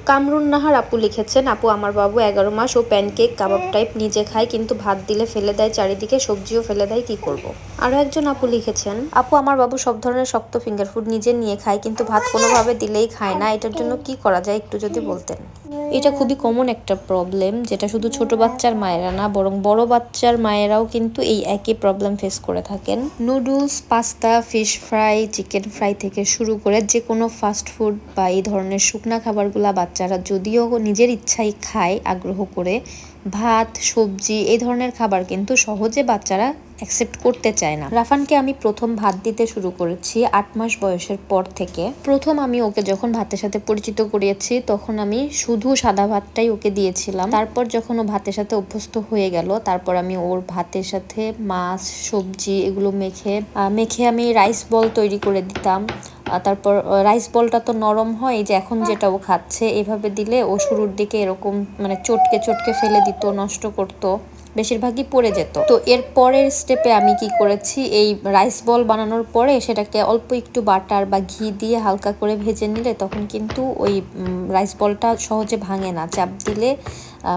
কামরুন নাহার আপু লিখেছেন, আপু আমার বাবু 11 মাস, ও প্যানকেক কাবাব টাইপ নিজে খায় কিন্তু ভাত দিলে ফেলে দেয় চারিদিকে, সবজিও ফেলে দেয়, কি করব। আরো একজন আপু লিখেছেন, আপু আমার বাবু সব ধরনের শক্ত ফিঙ্গার ফুড নিজে নিয়ে খায় কিন্তু ভাত কোনোভাবে দিলেই খায় না, এটার জন্য কি করা যায় একটু যদি বলতেন। এটা খুবই কমন একটা প্রবলেম, যেটা শুধু ছোট বাচ্চার মায়েরা না বরং বড় বাচ্চার মায়েরাও কিন্তু এই একই প্রবলেম ফেস করে থাকেন। Noodles, pasta, fish fry, chicken fry থেকে শুরু করে যে কোনো ফাস্ট ফুড বা এই ধরনের শুকনা খাবারগুলা বাচ্চারা যদিও নিজের ইচ্ছাই খায় আগ্রহ করে, ভাত, সবজি এই ধরনের খাবার কিন্তু সহজে বাচ্চারা অ্যাকসেপ্ট করতে চায় না। রাফানকে আমি প্রথম ভাত দিতে শুরু করেছি 8 মাস বয়সের পর থেকে। প্রথম আমি ওকে যখন ভাতের সাথে পরিচিত করিয়েছি তখন আমি শুধু সাদা ভাতটাই ওকে দিয়েছিলাম। তারপর যখন ও ভাতের সাথে অভ্যস্ত হয়ে গেল, তারপর আমি ওর ভাতের সাথে মাছ, সবজি এগুলো মেখে আমি রাইস বল তৈরি করে দিতাম। তারপর রাইস বলটা তো নরম হয়, এই যে এখন যেটা ও খাচ্ছে এভাবে দিলে ও শুরুর দিকে এরকম মানে চটকে চটকে ফেলে দিত, নষ্ট করতো, বেশিরভাগই পড়ে যেত। তো এর পরের স্টেপে আমি কি করেছি, এই রাইস বল বানানোর পরে সেটাকে অল্প একটু বাটার বা ঘি দিয়ে হালকা করে ভেজে নিলে তখন কিন্তু ওই রাইস বলটা সহজে ভাঙে না। চাপ দিলে,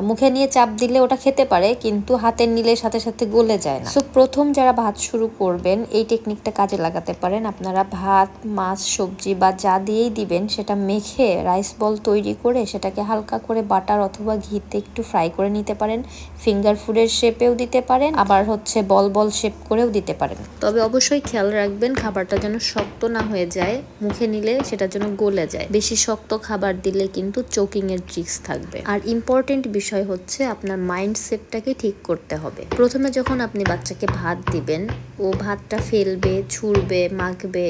মুখে নিয়ে চাপ দিলে ওটা খেতে পারে কিন্তু হাতে নিলে সাথে সাথে গলে যায় না। সো প্রথম যারা ভাত শুরু করবেন এই টেকনিকটা কাজে লাগাতে পারেন। আপনারা ভাত, মাছ, সবজি বা যা দিয়েই দিবেন সেটা মেখে রাইস বল তৈরি করে সেটাকে হালকা করে বাটার অথবা ঘিতে একটু ফ্রাই করে নিতে পারেন। ফিঙ্গার ফুডের শেপেও দিতে পারেন, আবার বল বল শেপ করেও দিতে পারেন। তবে অবশ্যই খেয়াল রাখবেন খাবারটা যেন শক্ত না হয়ে যায়, মুখে নিলে সেটা যেন গলে যায়। বেশি শক্ত খাবার দিলে কিন্তু চোকিং এর ট্রিক্স থাকবে। আর ইম্পর্টেন্ট বিষয় হচ্ছে আপনার মাইন্ডসেটটাকে ঠিক করতে হবে। প্রথমে যখন আপনি বাচ্চাকে ভাত দিবেন, ও ভাতটা ফেলবে, ছুঁড়বে, মাখবে,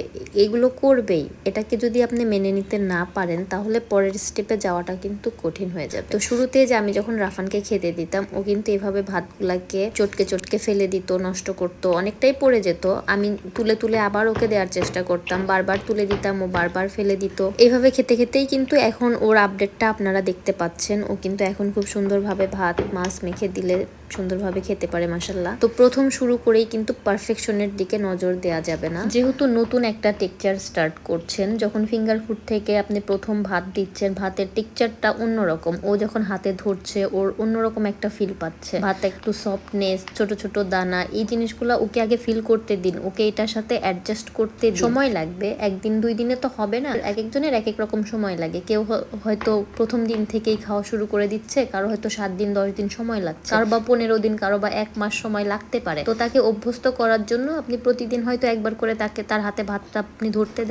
এগুলো করবেই। এটাকে যদি আপনি মেনে নিতে না পারেন তাহলে পরের স্টেপে যাওয়াটা কিন্তু কঠিন হয়ে যাবে। তো শুরুতে যে আমি যখন রাফানকে খেতে দিতাম ও কিন্তু এভাবে ভাতগুলাকে চটকে চটকে ফেলে দিত, নষ্ট করতো, অনেকটাই পড়ে যেত। আমি তুলে তুলে আবার ওকে দেওয়ার চেষ্টা করতাম, বারবার তুলে দিতাম, ও বারবার ফেলে দিত। এইভাবে খেতে খেতেই কিন্তু এখন ওর আপডেটটা আপনারা দেখতে পাচ্ছেন। ও কিন্তু এখন খুব সুন্দরভাবে ভাত, মাছ মেখে দিলে সুন্দরভাবে খেতে পারে মাশাআল্লাহ। তো প্রথম শুরু করেই কিন্তু পারফেকশনের দিকে নজর দেওয়া যাবে না। যেহেতু নতুন একটা টেক্সচার স্টার্ট করছেন, যখন ফিঙ্গার ফুড থেকে আপনি প্রথম ভাত দিচ্ছেন, ভাতের টেক্সচারটা অন্যরকম। ও যখন হাতে ধরছে ওর অন্যরকম একটা ফিল পাচ্ছে। ভাত একটু সফটনেস, ছোট ছোট দানা, এই জিনিসগুলো ওকে আগে ফিল করতে দিন। ওকে এটার সাথে অ্যাডজাস্ট করতে সময় লাগবে। একদিন 2 দিনে তো হবে না, এক একজনের এক এক রকম সময় লাগে। কেউ হয়তো প্রথম দিন থেকেই খাওয়া শুরু করে দিচ্ছে, কারো হয়তো 7 দিন 10 দিন সময় লাগছে, কারো বা 15 দিন, কারো বা 1 মাস সময় লাগতে পারে। তো তাকে অভ্যস্ত করার জন্য আপনি প্রতিদিন হয়তো একবার করে তার হাতে ভাতটা আপনি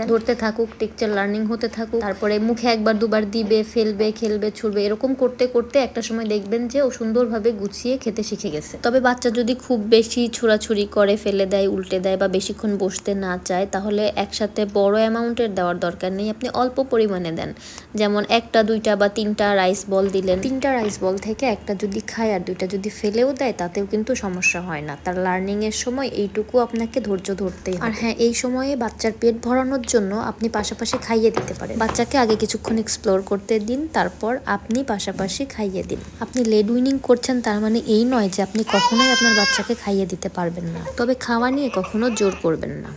ধরতে থাকুক, টেক্সচার লার্নিং হতে থাকুক। তারপরে মুখে একবার দুবার দিবে, ফেলবে, খেলবে, ছুড়বে, এরকম করতে করতে একটা সময় দেখবেন যে ও সুন্দরভাবে গুছিয়ে খেতে শিখে গেছে। তবে বাচ্চা যদি খুব বেশি ছুড়াছুড়ি করে, ফেলে দেয়, উল্টে দেয় বা বেশিক্ষণ বসতে না চায়, তাহলে একসাথে বড় অ্যামাউন্টের দেওয়ার দরকার নেই। আপনি অল্প পরিমাণে দেন। যেমন 1টা 2টা বা 3টা রাইস বল দিলেন। 3টা রাইস বল থেকে একটা যদি খায় আর 2টা যদি ফেলেও দেয় তাতেও কিন্তু সমস্যা হয় না। তার লার্নিং এর সময় এইটুকু আপনাকে ধৈর্য ধরতেই হবে। আর হ্যাঁ, এই সময়ে বাচ্চার পেট ভরানোর জন্য আপনি পাশাপাশি খাইয়ে দিতে পারেন। বাচ্চাকে আগে কিছুক্ষণ এক্সপ্লোর করতে দিন, তারপর আপনি পাশাপাশি খাইয়ে দিন। আপনি লেড উইনিং করছেন তার মানে এই নয় যে আপনি কখনোই আপনার বাচ্চাকে খাইয়ে দিতে পারবেন না। তবে খাওয়া নিয়ে কখনো জোর করবেন না।